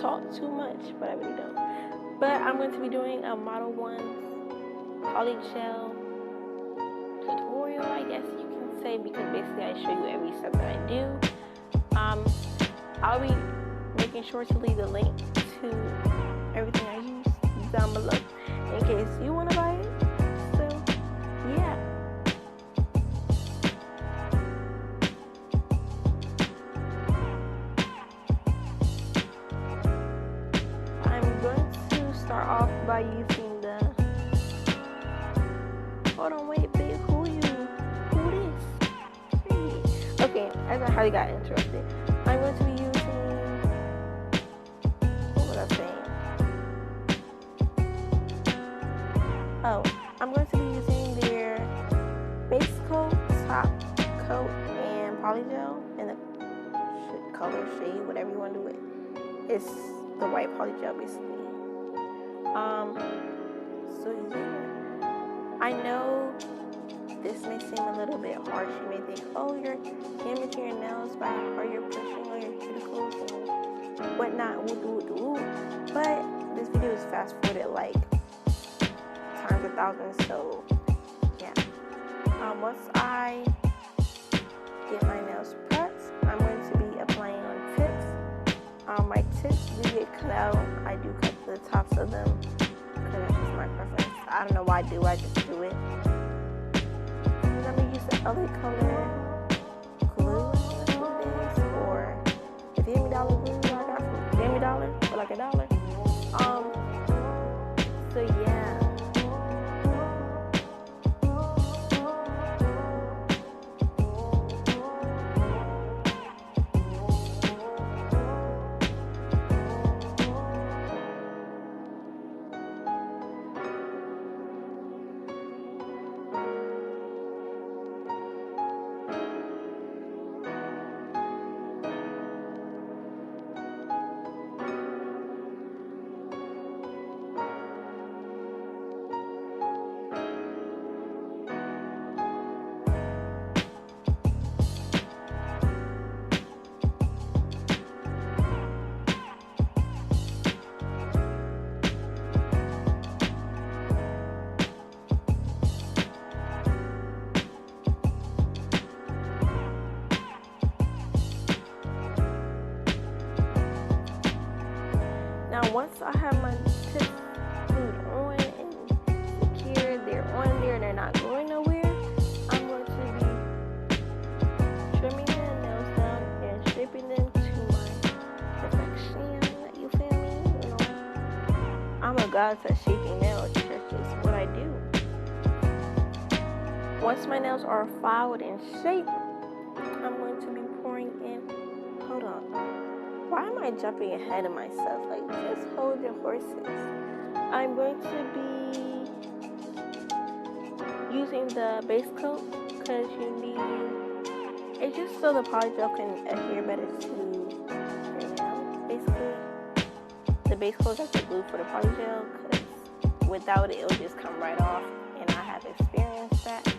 talk too much, but I really don't. But I'm going to be doing a Modelones Polygel tutorial, I guess you can say, because basically I show you every step that I do. I'll be making sure to leave the link to everything I use down below in case you want to buy it. So yeah. I'm going to start off by using the, hold on, wait, babe, who this? Hey. Okay, as I hardly got interrupted, I'm going to be using, what was I saying? Oh, I'm going to be using their base coat, top coat, and polygel in the color, shade, whatever you want to do it. It's the white polygel basically. So yeah, I know this may seem a little bit harsh. You may think, oh, you're damaging your nails by or you're pushing on your cuticles and whatnot, but this video is fast forwarded like times 1,000. So yeah, once I get my nails prepped, I'm going to be applying on tips. My tips do get cut out. I do cut the tops of them because that's just my preference. I don't know why I do, I just do it. And I'm going to use the LA color glue, or the $50 glue I got from $50 for like $1. So yeah. Now once I have my tips glued on and secured, they're on there and they're not going nowhere, I'm going to be trimming the nails down and shaping them to my perfection. You feel me? You know, I'm a goddess at shaping nails. That's just what I do. Once my nails are filed and shaped, I'm going to be pouring in. Hold on. Why am I jumping ahead of myself? Like, just hold your horses. I'm going to be using the base coat because you need, it's just so the polygel can adhere better to your nail. Basically, the base coat is like the glue for the polygel because without it, it'll just come right off, and I have experienced that.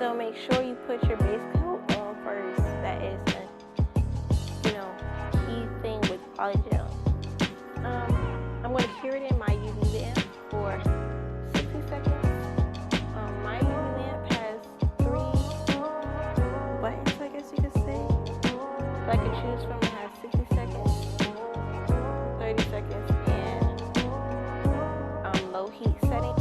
So make sure you put your base coat on first. That is a thing with polygel. I'm going to cure it in my UV lamp for 60 seconds. My UV lamp has 3 buttons, I guess you could say, that I can choose from. It has 60 seconds, 30 seconds, and low heat setting.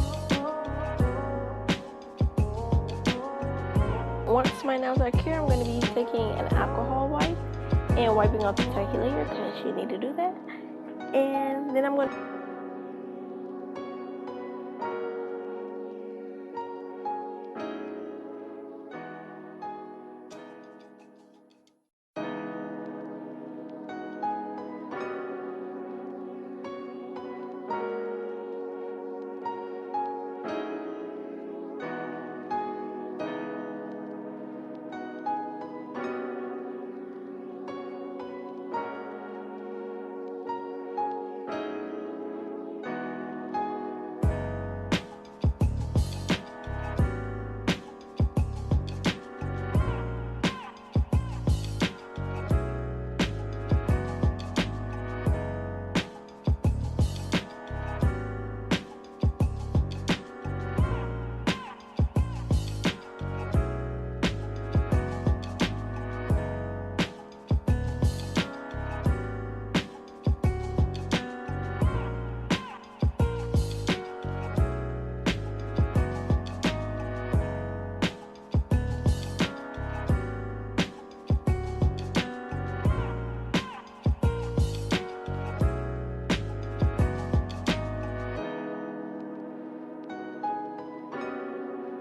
Once my nails are cured, I'm going to be taking an alcohol wipe and wiping off the tacky layer because you need to do that. And then I'm going to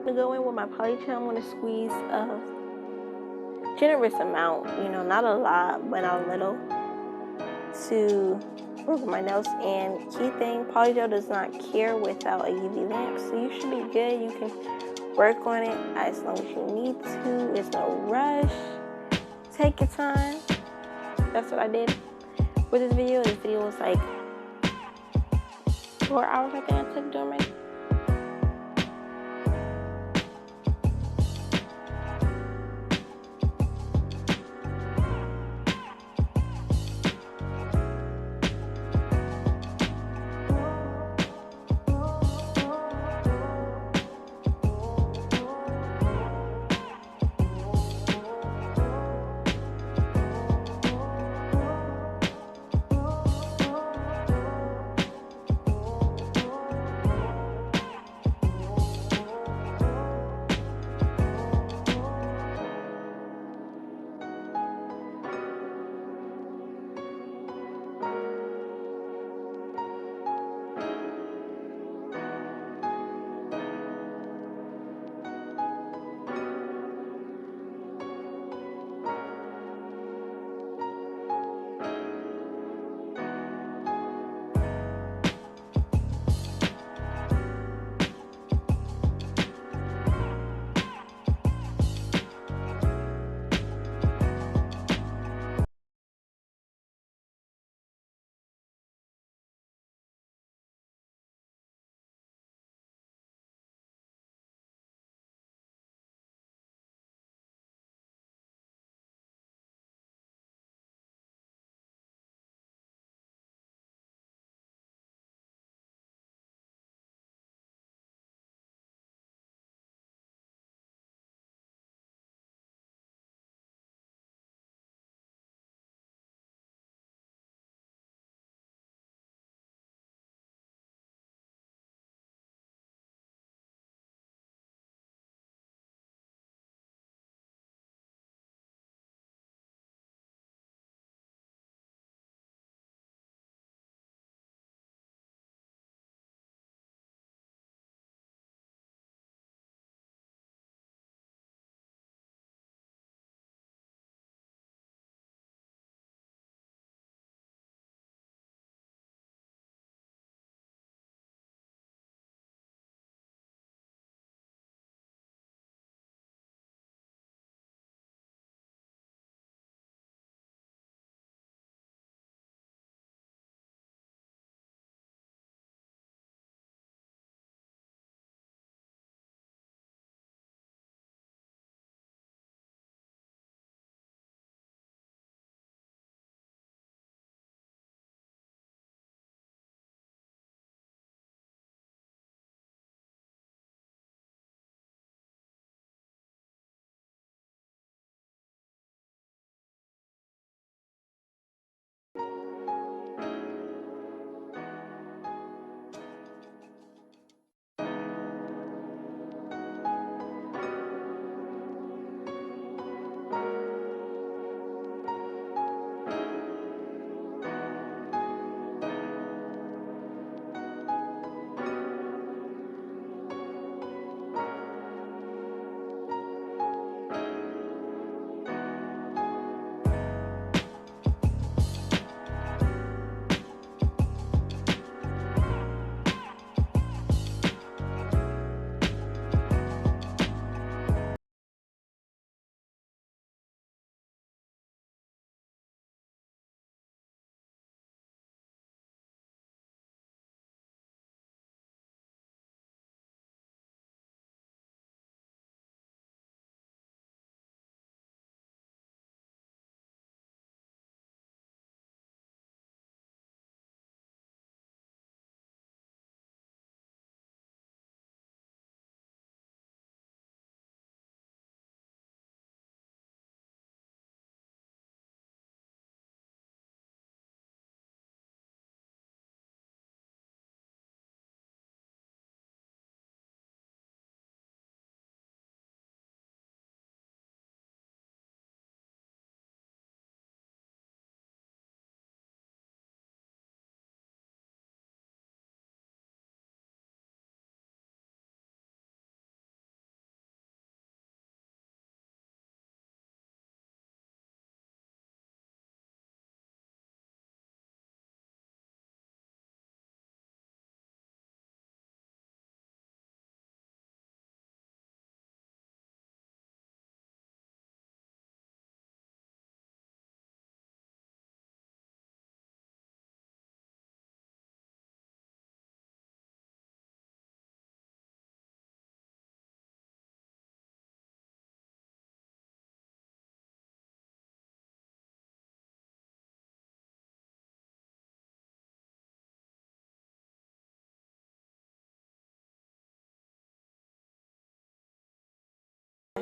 To go in with my polycharm, I'm going to squeeze a generous amount, you know, not a lot, but a little, to work with my nails. And key thing, polygel does not cure without a UV lamp, so you should be good. You can work on it as long as you need to. There's no rush. Take your time. That's what I did with this video. This video was like 4 hours, I think I took doing my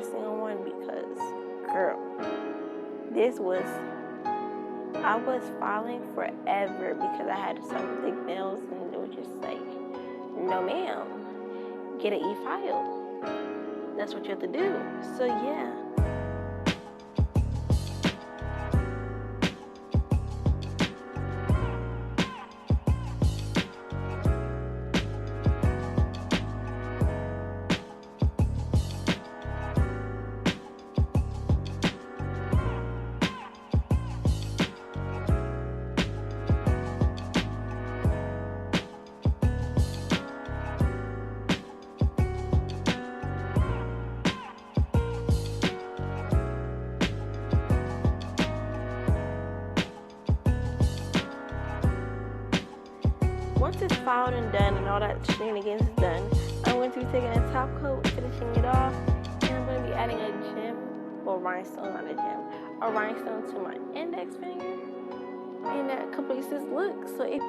single one because, girl, I was filing forever because I had some thick nails and it was just like, no ma'am, get an e-file. That's what you have to do. So yeah. Once it's filed and done and all that shenanigans is done, I'm going to be taking a top coat, finishing it off, and I'm going to be adding a gem, well, rhinestone, not a gem, a rhinestone to my index finger, and that completes this look. So if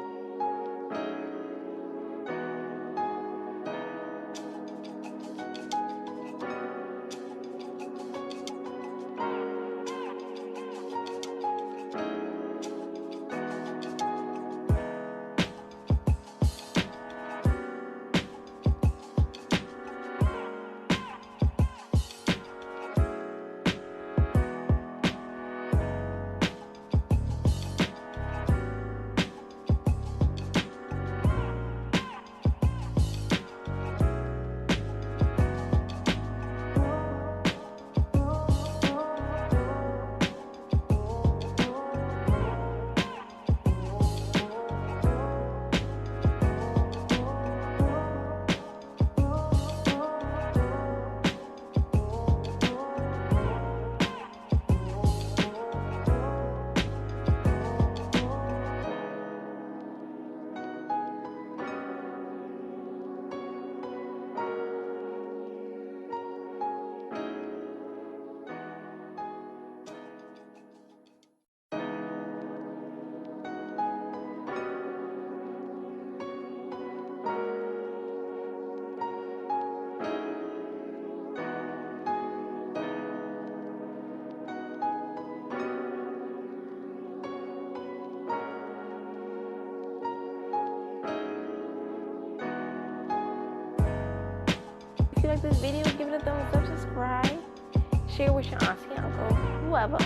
you like this video, give it a thumbs up, subscribe, share with your auntie, uncle, whoever,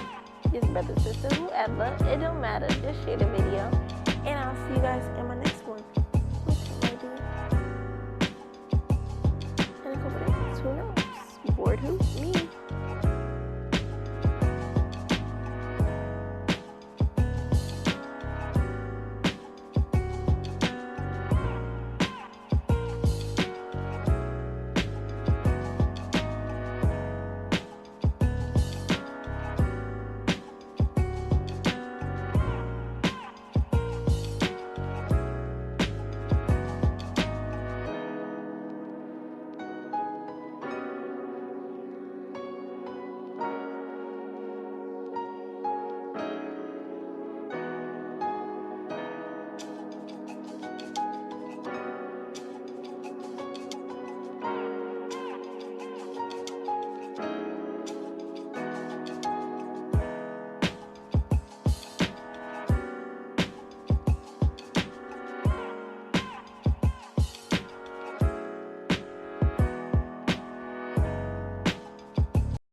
your brother, sister, whoever. It don't matter. Just share the video. And I'll see you guys in my next one. Maybe in a couple days. Who knows? Bored who? Me.